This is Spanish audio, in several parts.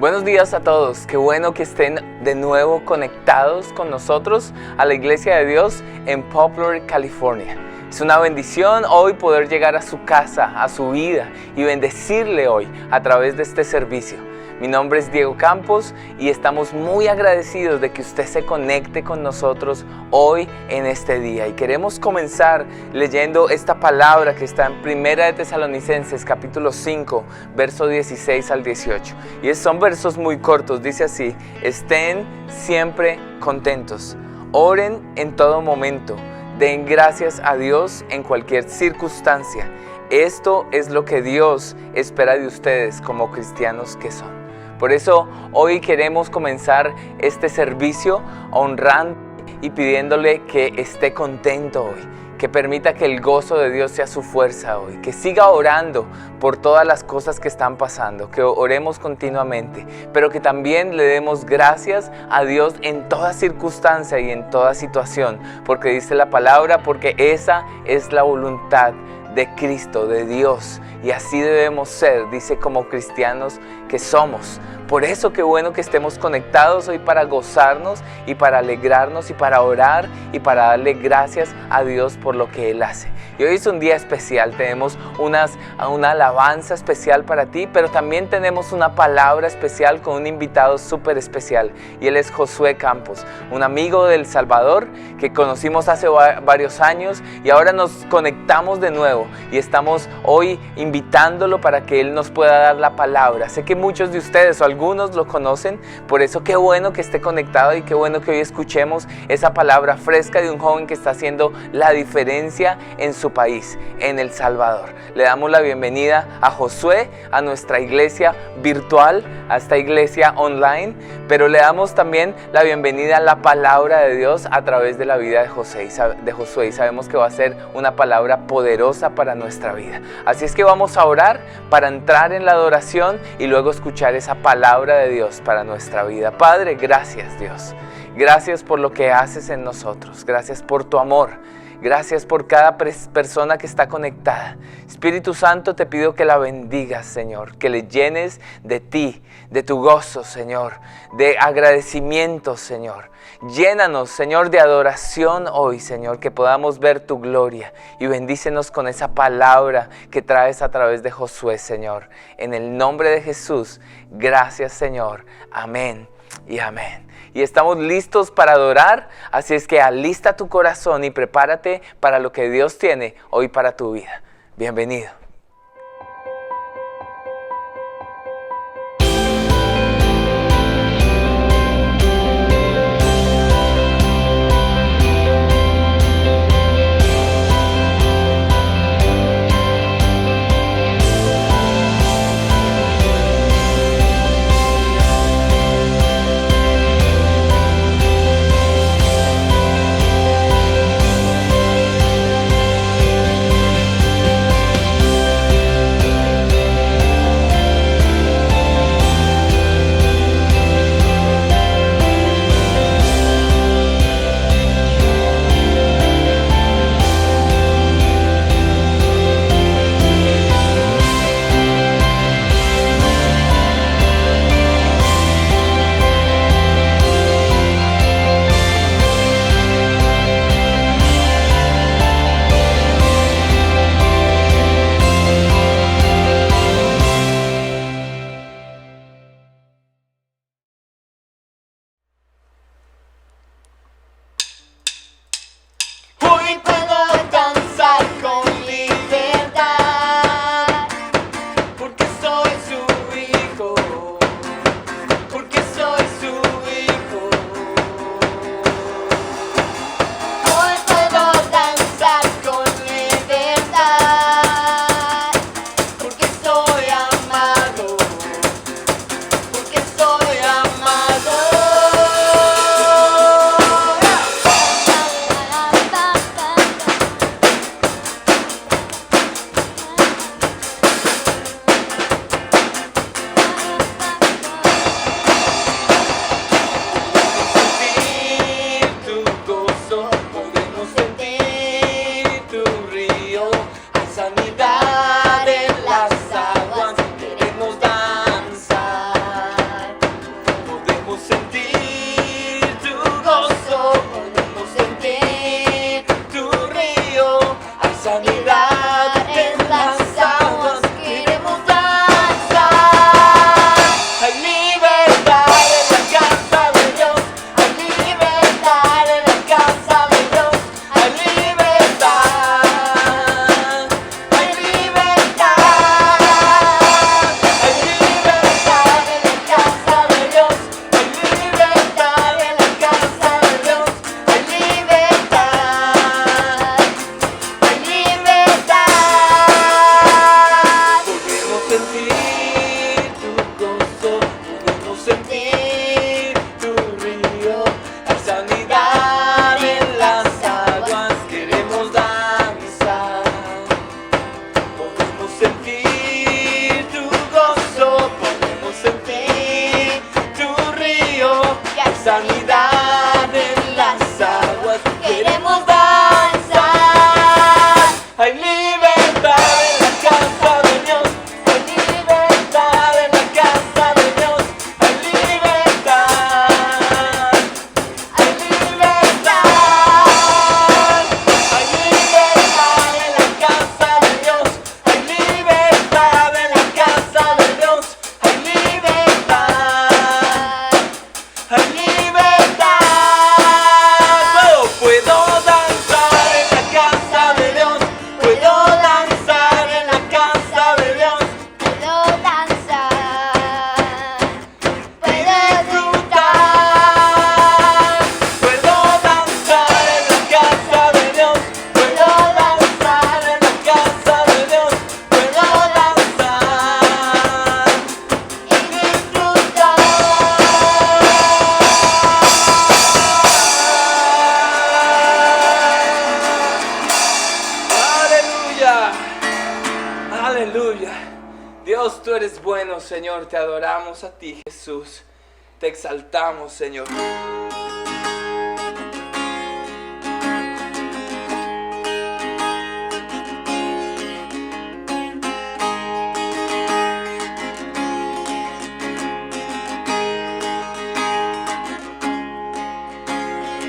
Buenos días a todos, qué bueno que estén de nuevo conectados con nosotros a la Iglesia de Dios en Poplar, California. Es una bendición hoy poder llegar a su casa, a su vida y bendecirle hoy a través de este servicio. Mi nombre es Diego Campos y estamos muy agradecidos de que usted se conecte con nosotros hoy en este día. Y queremos comenzar leyendo esta palabra que está en Primera de Tesalonicenses capítulo 5, verso 16 al 18. Y son versos muy cortos, dice así: estén siempre contentos, oren en todo momento, den gracias a Dios en cualquier circunstancia. Esto es lo que Dios espera de ustedes como cristianos que son. Por eso hoy queremos comenzar este servicio honrando y pidiéndole que esté contento hoy, que permita que el gozo de Dios sea su fuerza hoy, que siga orando por todas las cosas que están pasando, que oremos continuamente, pero que también le demos gracias a Dios en toda circunstancia y en toda situación, porque dice la palabra, porque esa es la voluntad de Cristo, de Dios, y así debemos ser, dice, como cristianos que somos. Por eso qué bueno que estemos conectados hoy para gozarnos y para alegrarnos y para orar y para darle gracias a Dios por lo que Él hace. Y hoy es un día especial, tenemos una alabanza especial para ti, pero también tenemos una palabra especial con un invitado súper especial, y él es Josué Campos, un amigo del Salvador que conocimos hace varios años y ahora nos conectamos de nuevo y estamos hoy invitándolo para que él nos pueda dar la palabra. Sé que muchos de ustedes o algunos lo conocen, por eso qué bueno que esté conectado y qué bueno que hoy escuchemos esa palabra fresca de un joven que está haciendo la diferencia en su país, en El Salvador. Le damos la bienvenida a Josué, a nuestra iglesia virtual, a esta iglesia online, pero le damos también la bienvenida a la palabra de Dios a través de la vida de Josué, y sabemos que va a ser una palabra poderosa para nuestra vida. Así es que vamos a orar para entrar en la adoración y luego escuchar esa palabra de Dios para nuestra vida. Padre, gracias Dios. Gracias por lo que haces en nosotros. Gracias por tu amor. Gracias por cada persona que está conectada. Espíritu Santo, te pido que la bendigas, Señor, que le llenes de ti, de tu gozo, Señor, de agradecimiento, Señor. Llénanos, Señor, de adoración hoy, Señor, que podamos ver tu gloria, y bendícenos con esa palabra que traes a través de Josué, Señor. En el nombre de Jesús, gracias, Señor. Amén y amén. Y estamos listos para adorar, así es que alista tu corazón y prepárate para lo que Dios tiene hoy para tu vida. Bienvenido. sanidad en las aguas. Queremos danzar. Hay libertad en la casa de Dios. Hay libertad en la casa de Dios. Hay libertad. Hay libertad. Hay libertad en la casa de Dios. Hay libertad en la casa de Dios. Hay libertad. Hay libertad. Puedo danzar en la casa de Dios. Puedo danzar en la casa de Dios. Puedo danzar, Puedo disfrutar. Puedo danzar en la casa de Dios. Puedo danzar en la casa de Dios. Puedo danzar y disfrutar. Aleluya. Aleluya. Dios, tú eres bueno, Señor. Te adoramos a ti, Jesús. Te exaltamos, Señor.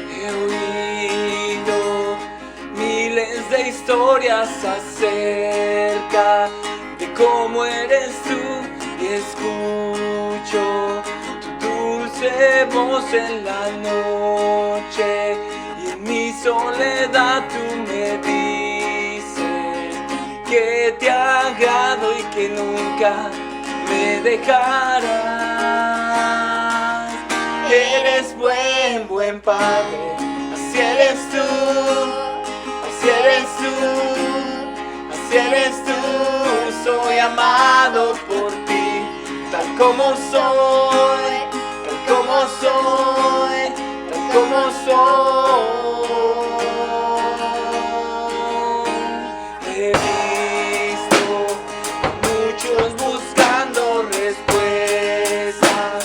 He oído miles de historias acerca de cómo eres tú y escucho tu dulce voz en la noche y en mi soledad tú me dices que te agrado y que nunca me dejarás. Eres buen padre, así eres tú, así eres tú, así eres tú. Soy amado por ti, tal como soy, tal como soy, tal como soy. He visto a muchos buscando respuestas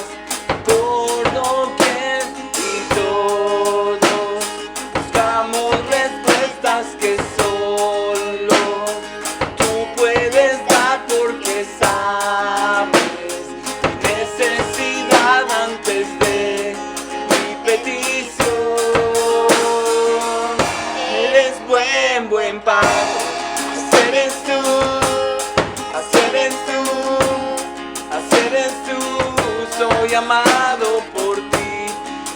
por doquier y todos buscamos respuestas que solo tú puedes dar porque sabes mi necesidad antes de mi petición. Eres buen padre, así eres tú, así eres tú, así eres tú. Soy amado por ti,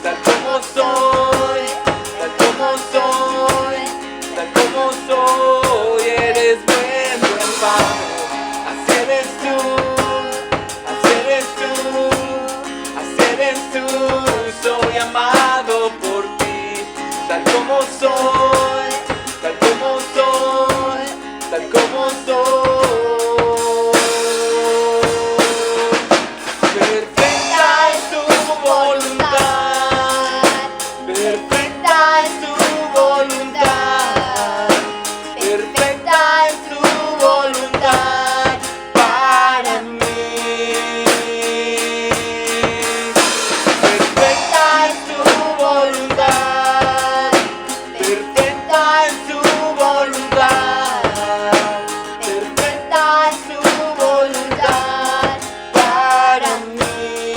tal como soy, tal como soy, tal como soy. Eres buen padre, así eres tú, así eres tú, así eres tú. Soy amado por ti, tal como soy, tal como soy, tal como soy. Perfecta es tu voluntad, perfecta es tu voluntad, perfecta es tu voluntad para mí. Perfecta es tu voluntad, perfecta es tu voluntad, perfecta es tu voluntad para mí.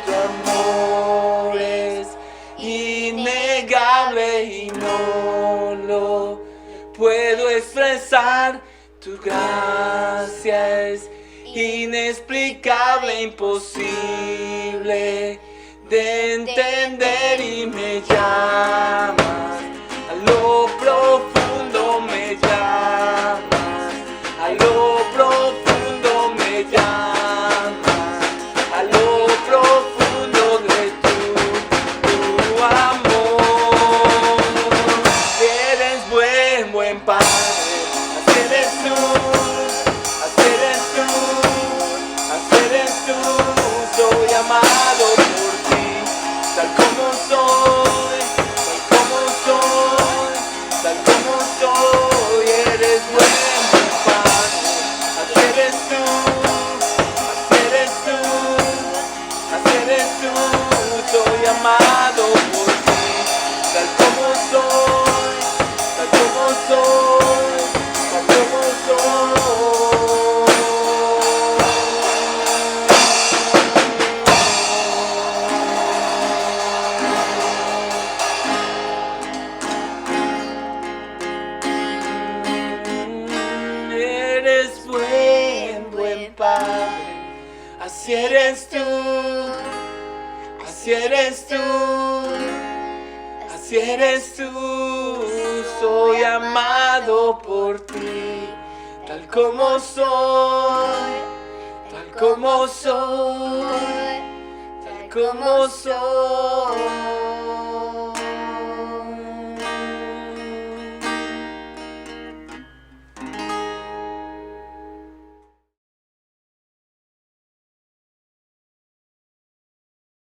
Tu amor es innegable y no lo puedo expresar. Tu gracia es inexplicable, imposible de entender y me llamas a lo profundo, me llamas a lo profundo, me llamas a lo profundo de tu amor. Eres buen padre, así eres tú, así eres tú, así eres tú. Soy amado por ti, tal como soy, tal como Jesús, soy amado por ti, tal como soy, tal como soy, tal como soy. Eres buen Padre, así eres tú, así eres tú, así eres tú, soy amado por ti, tal como soy, tal como soy, tal como soy.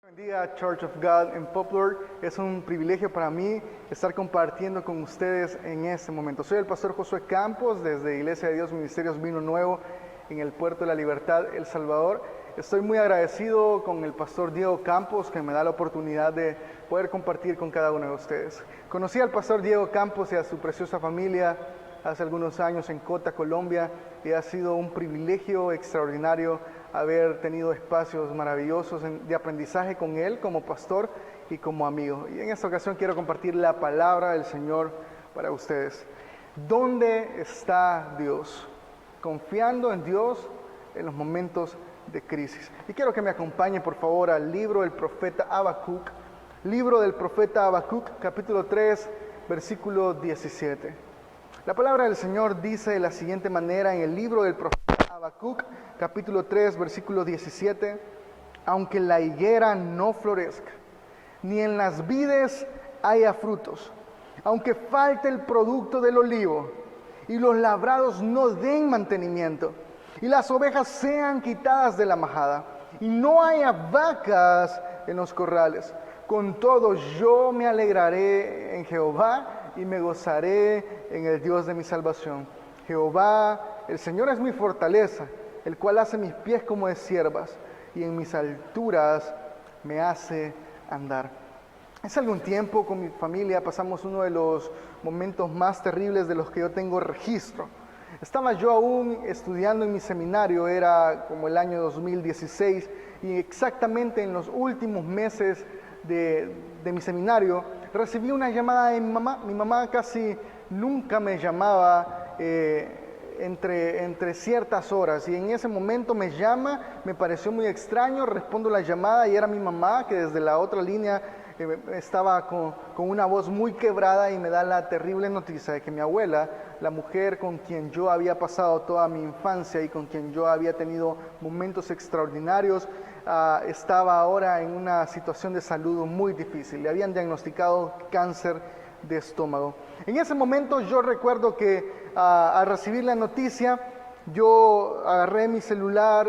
Buen día, Church of God en Poplar. Es un privilegio para mí estar compartiendo con ustedes en este momento. Soy el pastor Josué Campos desde Iglesia de Dios Ministerios Vino Nuevo en el Puerto de la Libertad, El Salvador. Estoy muy agradecido con el pastor Diego Campos que me da la oportunidad de poder compartir con cada uno de ustedes. Conocí al pastor Diego Campos y a su preciosa familia hace algunos años en Cota, Colombia, y ha sido un privilegio extraordinario haber tenido espacios maravillosos de aprendizaje con él como pastor y como amigo. Y en esta ocasión quiero compartir la palabra del Señor para ustedes. ¿Dónde está Dios? Confiando en Dios en los momentos de crisis. Y quiero que me acompañe por favor al libro del profeta Habacuc, libro del profeta Habacuc, capítulo 3, versículo 17. La palabra del Señor dice de la siguiente manera en el libro del profeta Habacuc, capítulo 3, versículo 17: aunque la higuera no florezca, ni en las vides haya frutos, aunque falte el producto del olivo, y los labrados no den mantenimiento, y las ovejas sean quitadas de la majada, y no haya vacas en los corrales, con todo yo me alegraré en Jehová, y me gozaré en el Dios de mi salvación. Jehová, el Señor es mi fortaleza, el cual hace mis pies como de ciervas, y en mis alturas me hace andar. Hace algún tiempo con mi familia pasamos uno de los momentos más terribles de los que yo tengo registro. Estaba yo aún estudiando en mi seminario, era como el año 2016, y exactamente en los últimos meses de mi seminario recibí una llamada de mi mamá. Mi mamá casi nunca me llamaba entre ciertas horas, y en ese momento me llama, me pareció muy extraño, respondo la llamada y era mi mamá que desde la otra línea estaba con una voz muy quebrada y me da la terrible noticia de que mi abuela, la mujer con quien yo había pasado toda mi infancia y con quien yo había tenido momentos extraordinarios, estaba ahora en una situación de salud muy difícil. Le habían diagnosticado cáncer de estómago. En ese momento yo recuerdo que al recibir la noticia, yo agarré mi celular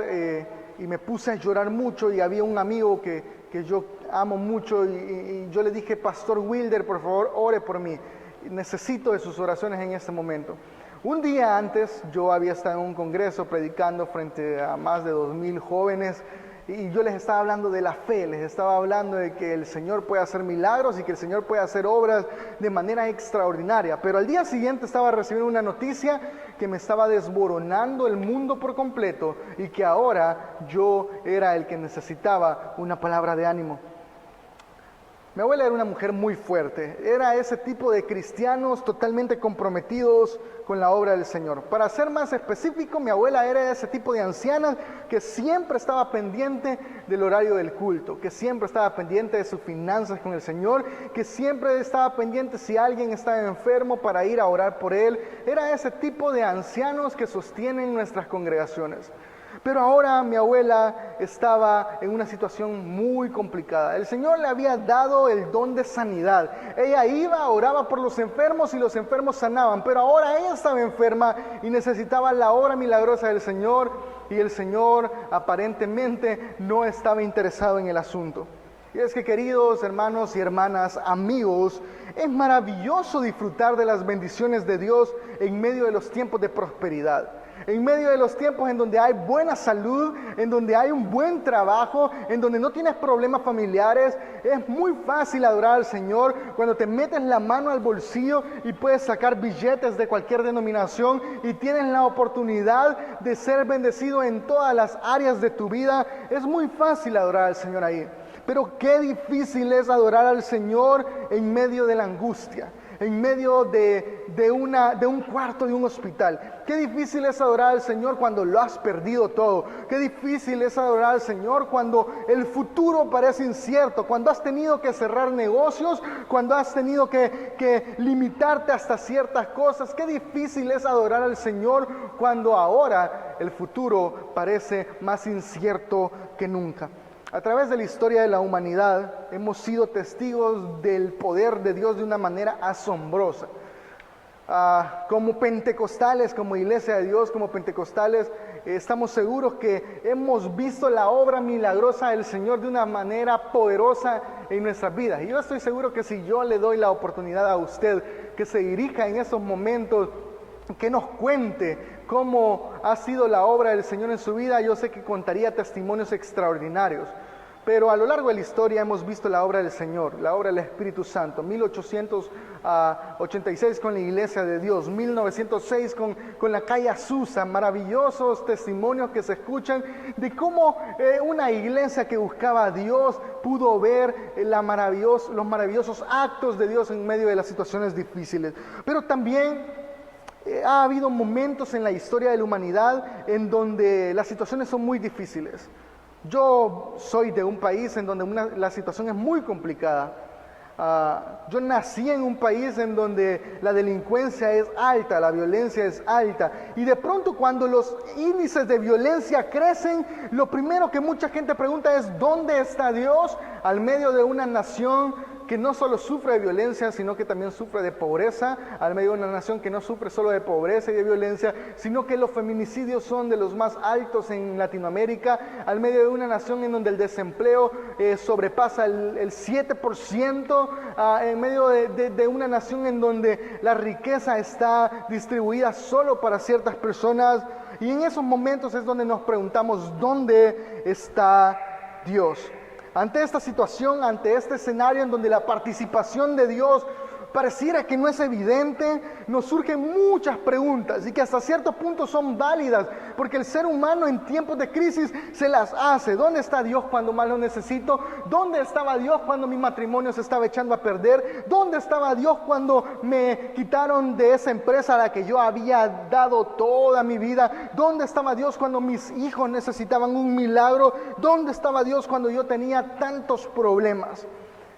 y me puse a llorar mucho, y había un amigo que yo amo mucho y yo le dije: Pastor Wilder, por favor, ore por mí. Necesito de sus oraciones en este momento. Un día antes yo había estado en un congreso predicando frente a más de 2,000 jóvenes, y yo les estaba hablando de la fe, les estaba hablando de que el Señor puede hacer milagros y que el Señor puede hacer obras de manera extraordinaria. Pero al día siguiente estaba recibiendo una noticia que me estaba desmoronando el mundo por completo, y que ahora yo era el que necesitaba una palabra de ánimo. Mi abuela era una mujer muy fuerte, era ese tipo de cristianos totalmente comprometidos con la obra del Señor. Para ser más específico, mi abuela era ese tipo de anciana que siempre estaba pendiente del horario del culto, que siempre estaba pendiente de sus finanzas con el Señor, que siempre estaba pendiente si alguien estaba enfermo para ir a orar por él. Era ese tipo de ancianos que sostienen nuestras congregaciones. Pero ahora mi abuela estaba en una situación muy complicada. El Señor le había dado el don de sanidad. Ella iba, oraba por los enfermos y los enfermos sanaban. Pero ahora ella estaba enferma y necesitaba la obra milagrosa del Señor. Y el Señor aparentemente no estaba interesado en el asunto. Y es que, queridos hermanos y hermanas, amigos, es maravilloso disfrutar de las bendiciones de Dios en medio de los tiempos de prosperidad. En medio de los tiempos en donde hay buena salud, en donde hay un buen trabajo, en donde no tienes problemas familiares, es muy fácil adorar al Señor cuando te metes la mano al bolsillo y puedes sacar billetes de cualquier denominación y tienes la oportunidad de ser bendecido en todas las áreas de tu vida. Es muy fácil adorar al Señor ahí. Pero qué difícil es adorar al Señor en medio de la angustia, en medio de un cuarto de un hospital. Qué difícil es adorar al Señor cuando lo has perdido todo. Qué difícil es adorar al Señor cuando el futuro parece incierto, cuando has tenido que cerrar negocios, cuando has tenido que limitarte hasta ciertas cosas. Qué difícil es adorar al Señor cuando ahora el futuro parece más incierto que nunca. A través de la historia de la humanidad hemos sido testigos del poder de Dios de una manera asombrosa. Como pentecostales, como iglesia de Dios, como pentecostales, estamos seguros que hemos visto la obra milagrosa del Señor de una manera poderosa en nuestras vidas. Y yo estoy seguro que si yo le doy la oportunidad a usted que se dirija en esos momentos, que nos cuente cómo ha sido la obra del Señor en su vida, yo sé que contaría testimonios extraordinarios. Pero a lo largo de la historia hemos visto la obra del Señor, la obra del Espíritu Santo. 1886 con la Iglesia de Dios, 1906 con la calle Azusa, maravillosos testimonios que se escuchan de cómo una iglesia que buscaba a Dios pudo ver los maravillosos actos de Dios en medio de las situaciones difíciles. Pero también ha habido momentos en la historia de la humanidad en donde las situaciones son muy difíciles. Yo soy de un país en donde la situación es muy complicada. Yo nací en un país en donde la delincuencia es alta, la violencia es alta. Y de pronto cuando los índices de violencia crecen, lo primero que mucha gente pregunta es ¿dónde está Dios? Al medio de una nación que no solo sufre de violencia, sino que también sufre de pobreza, al medio de una nación que no sufre solo de pobreza y de violencia, sino que los feminicidios son de los más altos en Latinoamérica, al medio de una nación en donde el desempleo sobrepasa el 7%, en medio de una nación en donde la riqueza está distribuida solo para ciertas personas, y en esos momentos es donde nos preguntamos, ¿dónde está Dios? Ante esta situación, ante este escenario en donde la participación de Dios pareciera que no es evidente, nos surgen muchas preguntas y que hasta cierto punto son válidas, porque el ser humano en tiempos de crisis se las hace. ¿Dónde está Dios cuando más lo necesito? ¿Dónde estaba Dios cuando mi matrimonio se estaba echando a perder? ¿Dónde estaba Dios cuando me quitaron de esa empresa a la que yo había dado toda mi vida? ¿Dónde estaba Dios cuando mis hijos necesitaban un milagro? ¿Dónde estaba Dios cuando yo tenía tantos problemas?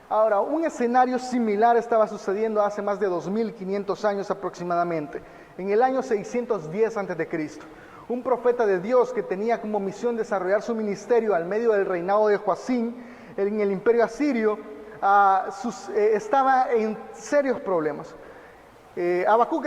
Ahora, un escenario similar estaba sucediendo hace más de 2500 años aproximadamente, en el año 610 a.C. Un profeta de Dios que tenía como misión desarrollar su ministerio al medio del reinado de Joacim en el imperio asirio, estaba en serios problemas. Habacuc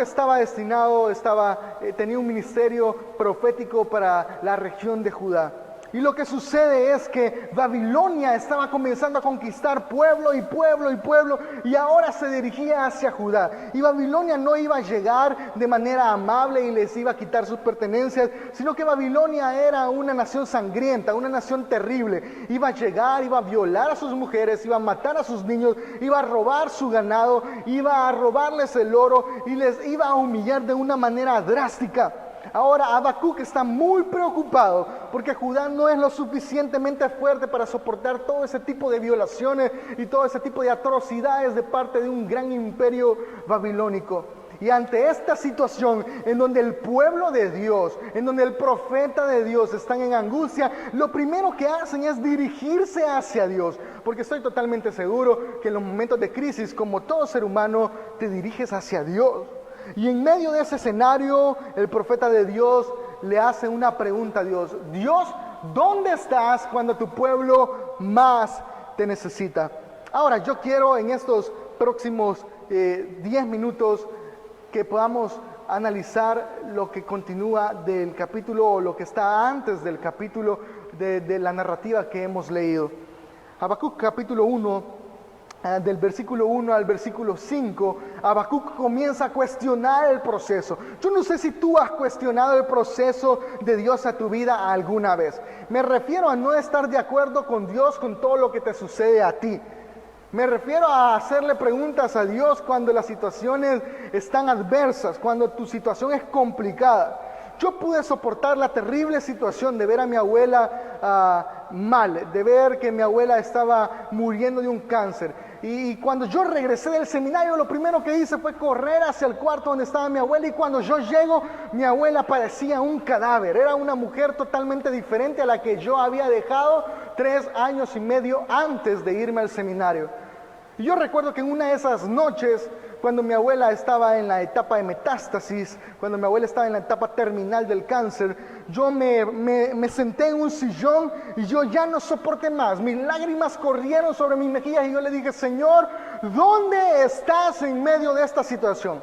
tenía un ministerio profético para la región de Judá. Y lo que sucede es que Babilonia estaba comenzando a conquistar pueblo y pueblo y pueblo, y ahora se dirigía hacia Judá. Y Babilonia no iba a llegar de manera amable y les iba a quitar sus pertenencias, sino que Babilonia era una nación sangrienta, una nación terrible. Iba a llegar, iba a violar a sus mujeres, iba a matar a sus niños, iba a robar su ganado, iba a robarles el oro y les iba a humillar de una manera drástica. Ahora Habacuc está muy preocupado porque Judá no es lo suficientemente fuerte para soportar todo ese tipo de violaciones y todo ese tipo de atrocidades de parte de un gran imperio babilónico. Y ante esta situación en donde el pueblo de Dios, en donde el profeta de Dios están en angustia, lo primero que hacen es dirigirse hacia Dios, porque estoy totalmente seguro que en los momentos de crisis, como todo ser humano, te diriges hacia Dios. Y en medio de ese escenario, el profeta de Dios le hace una pregunta a Dios. Dios, ¿dónde estás cuando tu pueblo más te necesita? Ahora, yo quiero en estos próximos 10 minutos que podamos analizar lo que continúa del capítulo o lo que está antes del capítulo de la narrativa que hemos leído. Habacuc capítulo 1 del versículo 1 al versículo 5, Habacuc comienza a cuestionar el proceso. Yo no sé si tú has cuestionado el proceso de Dios a tu vida alguna vez. Me refiero a no estar de acuerdo con Dios con todo lo que te sucede a ti. Me refiero a hacerle preguntas a Dios cuando las situaciones están adversas, cuando tu situación es complicada. Yo pude soportar la terrible situación de ver a mi abuela mal, de ver que mi abuela estaba muriendo de un cáncer. Y cuando yo regresé del seminario, lo primero que hice fue correr hacia el cuarto donde estaba mi abuela. Y cuando yo llego, mi abuela parecía un cadáver. Era una mujer totalmente diferente a la que yo había dejado 3 años y medio antes de irme al seminario. Y yo recuerdo que en una de esas noches, cuando mi abuela estaba en la etapa de metástasis, cuando mi abuela estaba en la etapa terminal del cáncer, yo me senté en un sillón y yo ya no soporté más. Mis lágrimas corrieron sobre mis mejillas y yo le dije: Señor, ¿dónde estás en medio de esta situación?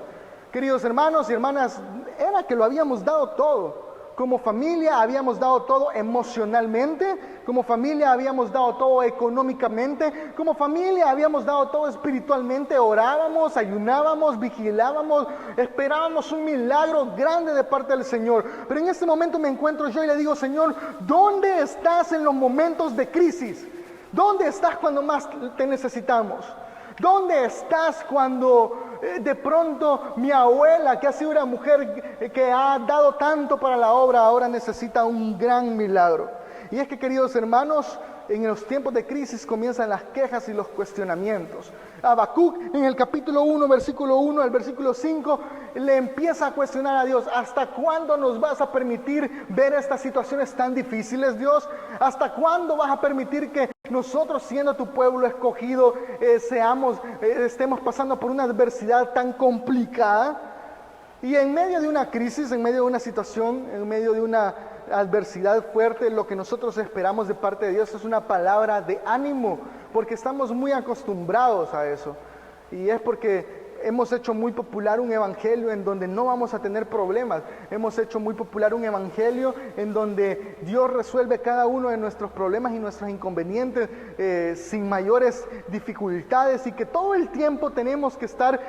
Queridos hermanos y hermanas, era que lo habíamos dado todo. Como familia habíamos dado todo emocionalmente, como familia habíamos dado todo económicamente, como familia habíamos dado todo espiritualmente. Orábamos, ayunábamos, vigilábamos, esperábamos un milagro grande de parte del Señor. Pero en este momento me encuentro yo y le digo: Señor, ¿dónde estás en los momentos de crisis? ¿Dónde estás cuando más te necesitamos? ¿Dónde estás cuando de pronto mi abuela, que ha sido una mujer que ha dado tanto para la obra, ahora necesita un gran milagro? Y es que, queridos hermanos, en los tiempos de crisis comienzan las quejas y los cuestionamientos. Habacuc, en el capítulo 1, versículo 1 al versículo 5, le empieza a cuestionar a Dios: ¿hasta cuándo nos vas a permitir ver estas situaciones tan difíciles, Dios? ¿Hasta cuándo vas a permitir que nosotros, siendo tu pueblo escogido, estemos pasando por una adversidad tan complicada? Y en medio de una crisis, en medio de una situación, en medio de una adversidad fuerte, lo que nosotros esperamos de parte de Dios es una palabra de ánimo, porque estamos muy acostumbrados a eso. Y es porque hemos hecho muy popular un evangelio en donde no vamos a tener problemas. Hemos hecho muy popular un evangelio en donde Dios resuelve cada uno de nuestros problemas y nuestros inconvenientes sin mayores dificultades, y que todo el tiempo tenemos que estar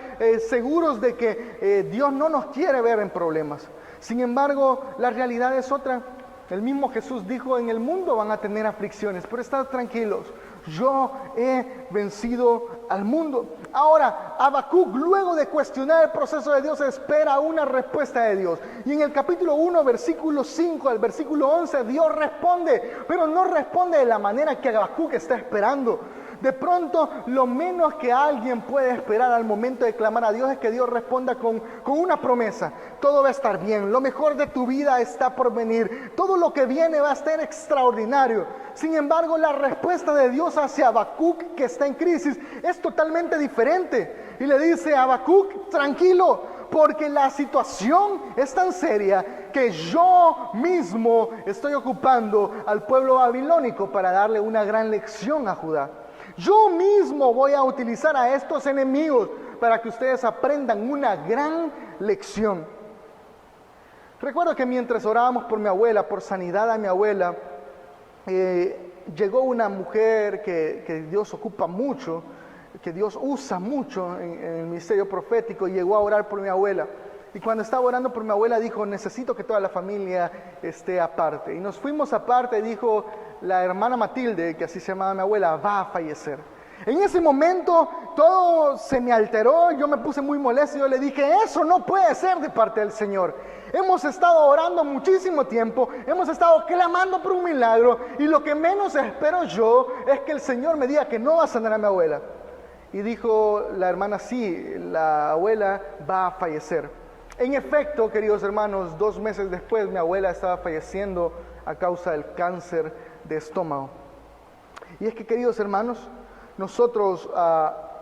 seguros de que Dios no nos quiere ver en problemas. Sin embargo, la realidad es otra. El mismo Jesús dijo: en el mundo van a tener aflicciones, pero estad tranquilos, yo he vencido al mundo. Ahora, Habacuc, luego de cuestionar el proceso de Dios, espera una respuesta de Dios. Y en el capítulo 1, versículo 5 al versículo 11, Dios responde, pero no responde de la manera que Habacuc está esperando. De pronto, lo menos que alguien puede esperar al momento de clamar a Dios es que Dios responda con una promesa: todo va a estar bien, lo mejor de tu vida está por venir, todo lo que viene va a estar extraordinario. Sin embargo, la respuesta de Dios hacia Habacuc, que está en crisis, es totalmente diferente. Y le dice a Habacuc: tranquilo, porque la situación es tan seria que yo mismo estoy ocupando al pueblo babilónico para darle una gran lección a Judá. Yo mismo voy a utilizar a estos enemigos para que ustedes aprendan una gran lección. Recuerdo que mientras orábamos por mi abuela, por sanidad a mi abuela, llegó una mujer que Dios ocupa mucho, que Dios usa mucho en el ministerio profético, y llegó a orar por mi abuela. Y cuando estaba orando por mi abuela dijo: necesito que toda la familia esté aparte. Y nos fuimos aparte. Dijo: la hermana Matilde, que así se llamaba mi abuela, va a fallecer. En ese momento todo se me alteró, yo me puse muy molesto y yo le dije: eso no puede ser de parte del Señor. Hemos estado orando muchísimo tiempo, hemos estado clamando por un milagro, y lo que menos espero yo es que el Señor me diga que no va a sanar a mi abuela. Y dijo la hermana: sí, la abuela va a fallecer. En efecto, queridos hermanos, 2 meses después mi abuela estaba falleciendo a causa del cáncer de estómago. Y es que, queridos hermanos, nosotros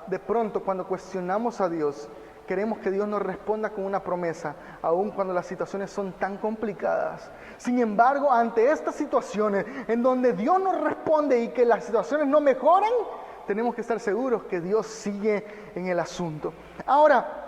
de pronto, cuando cuestionamos a Dios, queremos que Dios nos responda con una promesa, aun cuando las situaciones son tan complicadas. Sin embargo, ante estas situaciones en donde Dios nos responde y que las situaciones no mejoran, tenemos que estar seguros que Dios sigue en el asunto. Ahora,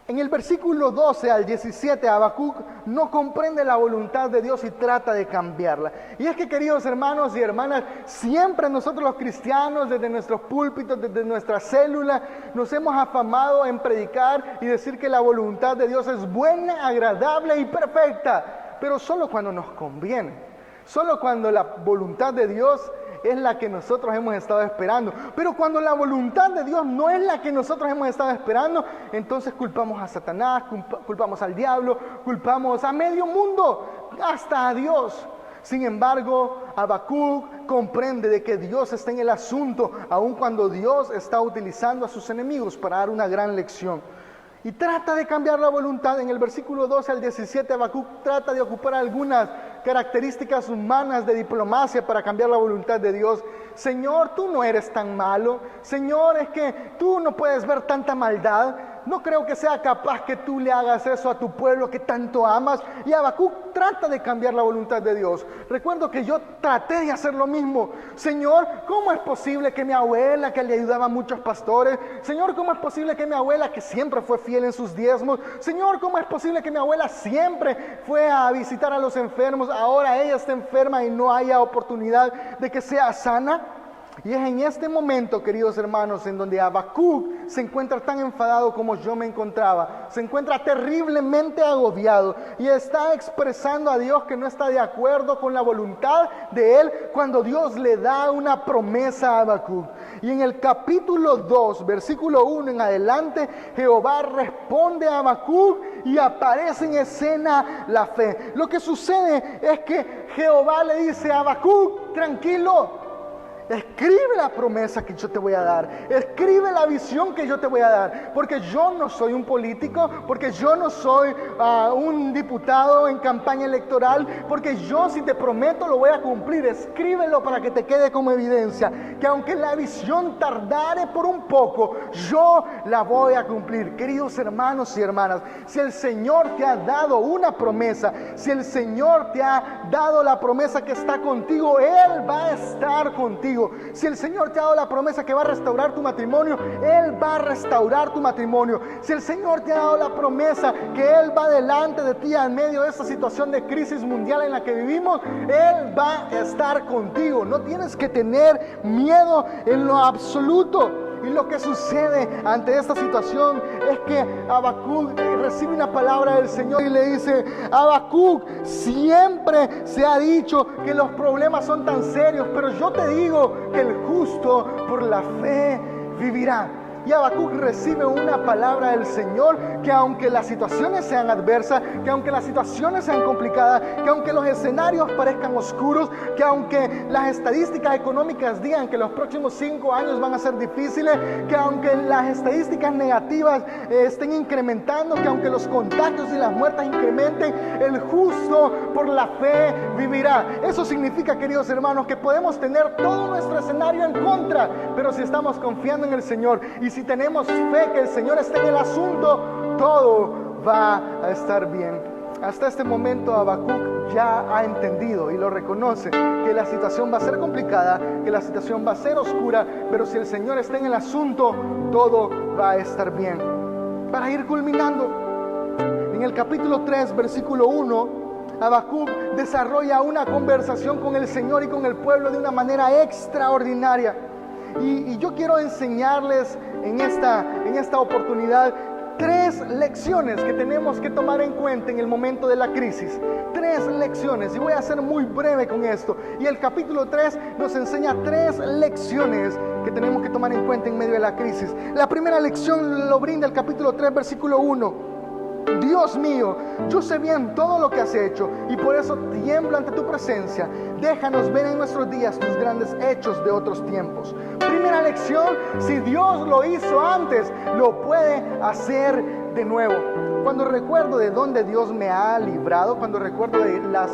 En el versículo 12 al 17, Habacuc no comprende la voluntad de Dios y trata de cambiarla. Y es que, queridos hermanos y hermanas, siempre nosotros los cristianos, desde nuestros púlpitos, desde nuestra célula, nos hemos afamado en predicar y decir que la voluntad de Dios es buena, agradable y perfecta, pero solo cuando nos conviene, solo cuando la voluntad de Dios es la que nosotros hemos estado esperando. Pero cuando la voluntad de Dios no es la que nosotros hemos estado esperando, entonces culpamos a Satanás, culpamos al diablo, culpamos a medio mundo, hasta a Dios. Sin embargo, Habacuc comprende de que Dios está en el asunto, aun cuando Dios está utilizando a sus enemigos para dar una gran lección. Y trata de cambiar la voluntad. En el versículo 12 al 17, Habacuc trata de ocupar algunas características humanas de diplomacia para cambiar la voluntad de Dios. Señor, tú no eres tan malo. Señor, es que tú no puedes ver tanta maldad. No creo que sea capaz que tú le hagas eso a tu pueblo que tanto amas. Y Habacuc trata de cambiar la voluntad de Dios. Recuerdo que yo traté de hacer lo mismo. Señor, ¿cómo es posible que mi abuela, que le ayudaba a muchos pastores? Señor, ¿cómo es posible que mi abuela, que siempre fue fiel en sus diezmos? Señor, ¿cómo es posible que mi abuela siempre fue a visitar a los enfermos? Ahora ella está enferma y no haya oportunidad de que sea sana. Y es en este momento, queridos hermanos, en donde Habacuc se encuentra tan enfadado como yo me encontraba. Se encuentra terriblemente agobiado y está expresando a Dios que no está de acuerdo con la voluntad de él cuando Dios le da una promesa a Habacuc. Y en el capítulo 2, versículo 1 en adelante, Jehová responde a Habacuc y aparece en escena la fe. Lo que sucede es que Jehová le dice a Habacuc: tranquilo, escribe la promesa que yo te voy a dar. Escribe la visión que yo te voy a dar. Porque yo no soy un político. Porque yo no soy un diputado en campaña electoral. Porque yo, si te prometo, lo voy a cumplir. Escríbelo para que te quede como evidencia. Que aunque la visión tardare por un poco, yo la voy a cumplir. Queridos hermanos y hermanas, si el Señor te ha dado una promesa, si el Señor te ha dado la promesa que está contigo, Él va a estar contigo. Si el Señor te ha dado la promesa que va a restaurar tu matrimonio, Él va a restaurar tu matrimonio. Si el Señor te ha dado la promesa que Él va delante de ti en medio de esta situación de crisis mundial en la que vivimos, Él va a estar contigo. No tienes que tener miedo en lo absoluto. Y lo que sucede ante esta situación es que Habacuc recibe una palabra del Señor y le dice: Habacuc, siempre se ha dicho que los problemas son tan serios, pero yo te digo que el justo por la fe vivirá. Y Habacuc recibe una palabra del Señor que aunque las situaciones sean adversas, que aunque las situaciones sean complicadas, que aunque los escenarios parezcan oscuros, que aunque las estadísticas económicas digan que los próximos 5 años van a ser difíciles, que aunque las estadísticas negativas estén incrementando, que aunque los contagios y las muertes incrementen, el justo por la fe vivirá. Eso significa, queridos hermanos, que podemos tener todo nuestro escenario en contra, pero si estamos confiando en el Señor y si tenemos fe que el Señor está en el asunto, todo va a estar bien. Hasta este momento Habacuc ya ha entendido y lo reconoce, que la situación va a ser complicada, que la situación va a ser oscura, pero si el Señor está en el asunto, todo va a estar bien. Para ir culminando, en el capítulo 3, versículo 1, Habacuc desarrolla una conversación con el Señor y con el pueblo de una manera extraordinaria. Y yo quiero enseñarles en esta oportunidad 3 lecciones que tenemos que tomar en cuenta en el momento de la crisis. 3 lecciones, y voy a ser muy breve con esto. Y el capítulo 3 nos enseña 3 lecciones que tenemos que tomar en cuenta en medio de la crisis. La primera lección lo brinda el capítulo 3, versículo 1. Dios mío, yo sé bien todo lo que has hecho y por eso tiemblo ante tu presencia. Déjanos ver en nuestros días tus grandes hechos de otros tiempos. Primera lección: si Dios lo hizo antes, lo puede hacer de nuevo. Cuando recuerdo de dónde Dios me ha librado, cuando recuerdo de las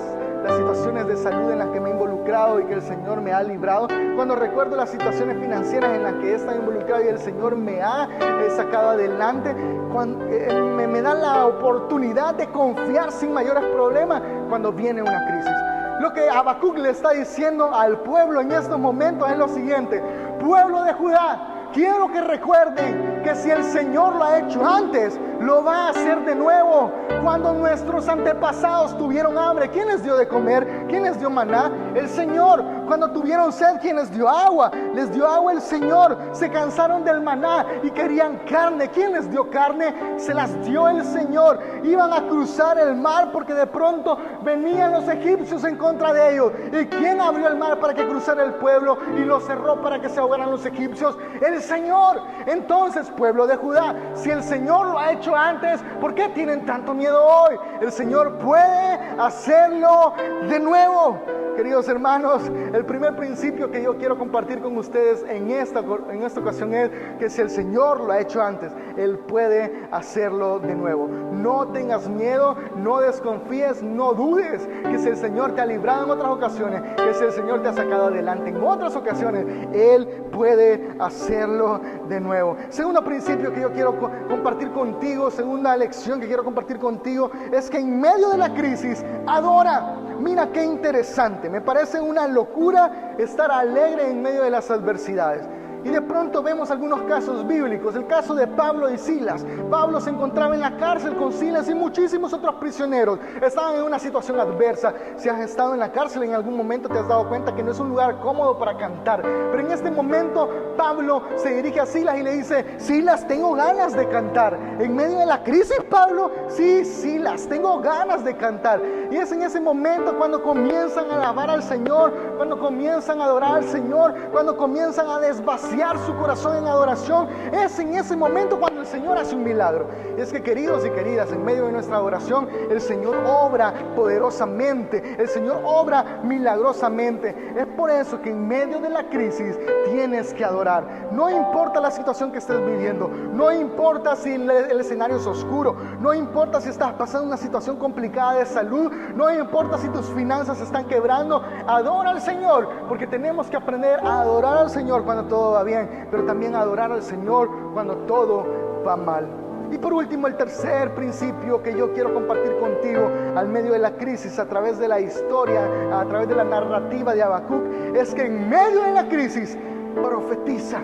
situaciones de salud en las que me he involucrado y que el Señor me ha librado, cuando recuerdo las situaciones financieras en las que he estado involucrado y el Señor me ha sacado adelante, me da la oportunidad de confiar sin mayores problemas cuando viene una crisis. Lo que Habacuc le está diciendo al pueblo en estos momentos es lo siguiente: pueblo de Judá, quiero que recuerden que si el Señor lo ha hecho antes, lo va a hacer de nuevo. Cuando nuestros antepasados tuvieron hambre, ¿quién les dio de comer? ¿Quién les dio maná? El Señor. Cuando tuvieron sed, ¿quién les dio agua? Les dio agua el Señor. Se cansaron del maná y querían carne. ¿Quién les dio carne? Se las dio el Señor. Iban a cruzar el mar porque de pronto venían los egipcios en contra de ellos. ¿Y quién abrió el mar para que cruzara el pueblo y lo cerró para que se ahogaran los egipcios? El Señor. Entonces, pueblo de Judá, si el Señor lo ha hecho antes, ¿por qué tienen tanto miedo hoy? El Señor puede hacerlo de nuevo. Queridos hermanos, el primer principio que yo quiero compartir con ustedes en esta ocasión es que si el Señor lo ha hecho antes, Él puede hacerlo de nuevo. No tengas miedo, no desconfíes, no dudes que si el Señor te ha librado en otras ocasiones, que si el Señor te ha sacado adelante en otras ocasiones, Él puede hacerlo de nuevo. Segundo principio que yo quiero compartir contigo, segunda lección que quiero compartir contigo, es que en medio de la crisis, adora. Mira qué interesante, me parece una locura estar alegre en medio de las adversidades. Y de pronto vemos algunos casos bíblicos, el caso de Pablo y Silas. Pablo se encontraba en la cárcel con Silas y muchísimos otros prisioneros. Estaban en una situación adversa. Si has estado en la cárcel en algún momento te has dado cuenta que no es un lugar cómodo para cantar. Pero en este momento Pablo se dirige a Silas y le dice: Silas, tengo ganas de cantar. En medio de la crisis, Pablo, sí, Silas, tengo ganas de cantar. Y es en ese momento cuando comienzan a alabar al Señor, cuando comienzan a adorar al Señor, cuando comienzan a desvaciar su corazón en adoración. Es en ese momento cuando el Señor hace un milagro. Y es que, queridos y queridas, en medio de nuestra adoración el Señor obra poderosamente, el Señor obra milagrosamente. Es por eso que en medio de la crisis tienes que adorar. No importa la situación que estés viviendo, no importa si el escenario es oscuro, no importa si estás pasando una situación complicada de salud, no importa si tus finanzas se están quebrando, adora al Señor, porque tenemos que aprender a adorar al Señor cuando todo va bien, pero también adorar al Señor cuando todo va mal. Y por último, el tercer principio que yo quiero compartir contigo al medio de la crisis, a través de la historia, a través de la narrativa de Habacuc, es que en medio de la crisis profetiza.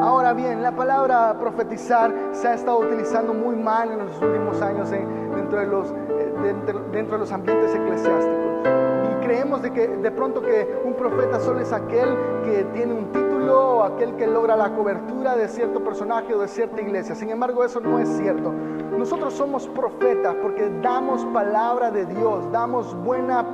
Ahora bien, la palabra profetizar se ha estado utilizando muy mal en los últimos años dentro de los ambientes eclesiásticos. Y creemos de pronto que un profeta solo es aquel que tiene un título o aquel que logra la cobertura de cierto personaje o de cierta iglesia. Sin embargo, eso no es cierto. Nosotros somos profetas porque damos palabra de Dios, damos buenas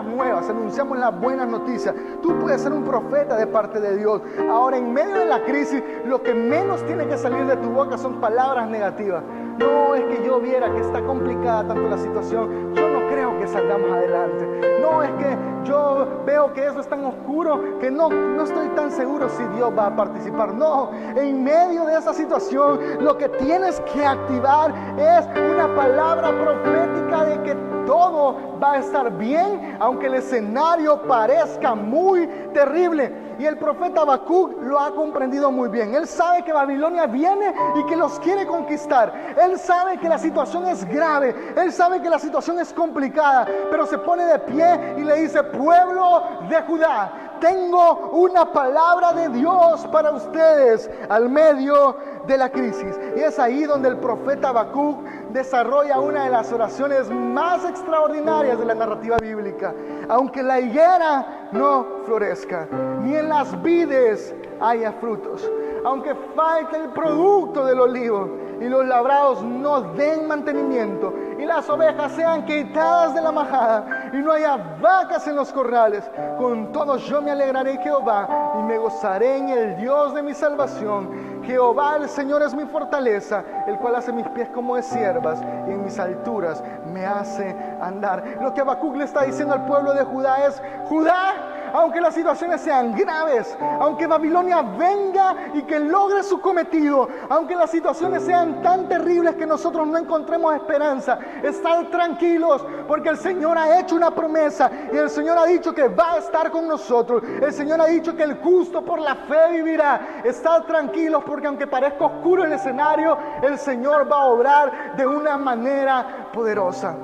nuevas, anunciamos las buenas noticias. Tú puedes ser un profeta de parte de Dios. Ahora, en medio de la crisis, lo que menos tiene que salir de tu boca son palabras negativas. No es que yo viera que está complicada tanto la situación, yo no creo que salgamos adelante. No es que yo veo que eso es tan oscuro que no estoy tan seguro si Dios va a participar. No, en medio de esa situación lo que tienes que activar es una palabra profética de que todo va a estar bien, aunque el escenario parezca muy terrible. Y el profeta Habacuc lo ha comprendido muy bien. Él sabe que Babilonia viene y que los quiere conquistar. Él sabe que la situación es grave. Él sabe que la situación es complicada. Pero se pone de pie y le dice: pueblo de Judá, tengo una palabra de Dios para ustedes al medio de la crisis. Y es ahí donde el profeta Habacuc desarrolla una de las oraciones más extraordinarias de la narrativa bíblica. Aunque la higuera no florezca, ni en las vides haya frutos, aunque falte el producto del olivo y los labrados no den mantenimiento, y las ovejas sean quitadas de la majada y no haya vacas en los corrales, con todo yo me alegraré en Jehová y me gozaré en el Dios de mi salvación. Jehová el Señor es mi fortaleza, el cual hace mis pies como de siervas y en mis alturas me hace andar. Lo que Habacuc le está diciendo al pueblo de Judá es: Judá, aunque las situaciones sean graves, aunque Babilonia venga y que logre su cometido, aunque las situaciones sean tan terribles que nosotros no encontremos esperanza, estad tranquilos, porque el Señor ha hecho una promesa y el Señor ha dicho que va a estar con nosotros. El Señor ha dicho que el justo por la fe vivirá. Estad tranquilos, porque aunque parezca oscuro el escenario, el Señor va a obrar de una manera poderosa.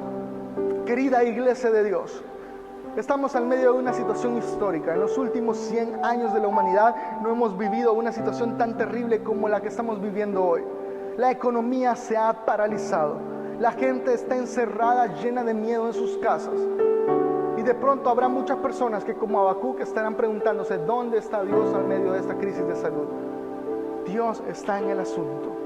Querida iglesia de Dios, estamos al medio de una situación histórica. En los últimos 100 años de la humanidad no hemos vivido una situación tan terrible como la que estamos viviendo hoy. La economía se ha paralizado. La gente está encerrada, llena de miedo en sus casas. Y de pronto habrá muchas personas que, como Habacuc, estarán preguntándose: ¿dónde está Dios al medio de esta crisis de salud? Dios está en el asunto.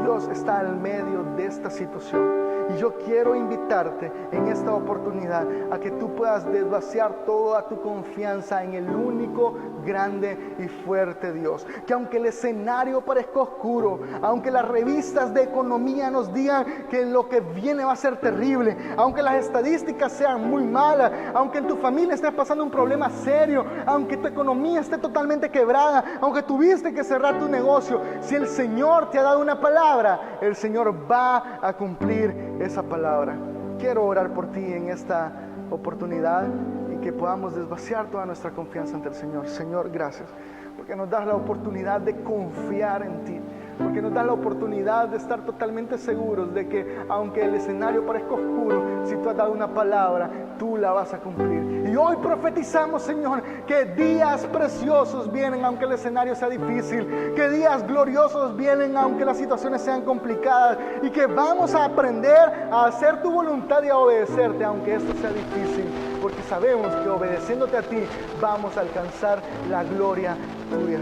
Dios está al medio de esta situación. Y yo quiero invitarte en esta oportunidad a que tú puedas desvaciar toda tu confianza en el único, grande y fuerte Dios. Que aunque el escenario parezca oscuro, aunque las revistas de economía nos digan que lo que viene va a ser terrible, aunque las estadísticas sean muy malas, aunque en tu familia estés pasando un problema serio, aunque tu economía esté totalmente quebrada, aunque tuviste que cerrar tu negocio, si el Señor te ha dado una palabra, el Señor va a cumplir esa palabra. Quiero orar por ti en esta oportunidad y que podamos desvaciar toda nuestra confianza ante el Señor. Señor, gracias, porque nos das la oportunidad de confiar en ti, porque nos das la oportunidad de estar totalmente seguros de que aunque el escenario parezca oscuro, si tú has dado una palabra, tú la vas a cumplir. Y hoy profetizamos, Señor, que días preciosos vienen aunque el escenario sea difícil, que días gloriosos vienen aunque las situaciones sean complicadas, y que vamos a aprender a hacer tu voluntad y a obedecerte aunque esto sea difícil, porque sabemos que obedeciéndote a ti vamos a alcanzar la gloria tuya.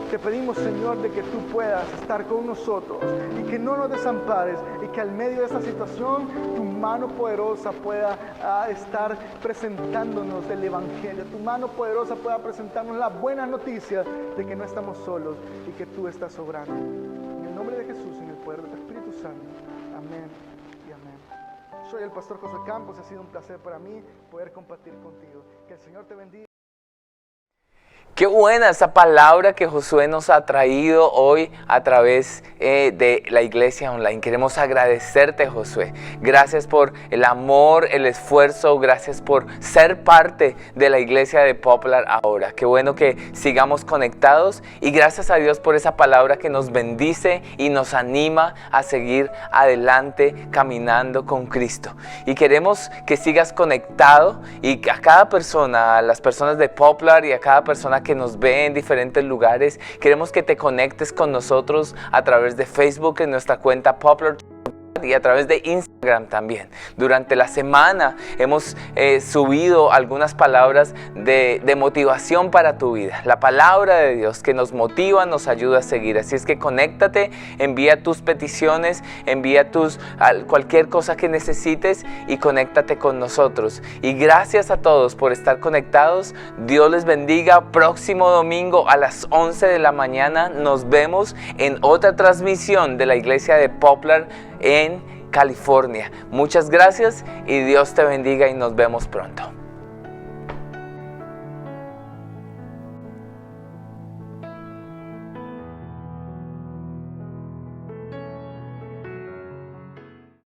Te pedimos, Señor, de que tú puedas estar con nosotros y que no nos desampares, y que al medio de esta situación tu mano poderosa pueda estar presentándonos el Evangelio. Tu mano poderosa pueda presentarnos la buena noticia de que no estamos solos y que tú estás obrando. En el nombre de Jesús, en el poder de tu Espíritu Santo. Amén y amén. Soy el pastor Josué Campos. Ha sido un placer para mí poder compartir contigo. Que el Señor te bendiga. Qué buena esa palabra que Josué nos ha traído hoy a través de la iglesia online. Queremos agradecerte, Josué. Gracias por el amor, el esfuerzo. Gracias por ser parte de la iglesia de Poplar ahora. Qué bueno que sigamos conectados, y gracias a Dios por esa palabra que nos bendice y nos anima a seguir adelante caminando con Cristo. Y queremos que sigas conectado, y a cada persona, a las personas de Poplar y a cada persona que nos ve en diferentes lugares, queremos que te conectes con nosotros a través de Facebook en nuestra cuenta Poplar, y a través de Instagram también. Durante la semana hemos subido algunas palabras de motivación para tu vida. La palabra de Dios que nos motiva, nos ayuda a seguir. Así es que conéctate, envía tus peticiones, envía cualquier cosa que necesites y conéctate con nosotros. Y gracias a todos por estar conectados. Dios les bendiga. Próximo domingo a las 11 de la mañana nos vemos en otra transmisión de la iglesia de Poplar en California. Muchas gracias y Dios te bendiga, y nos vemos pronto.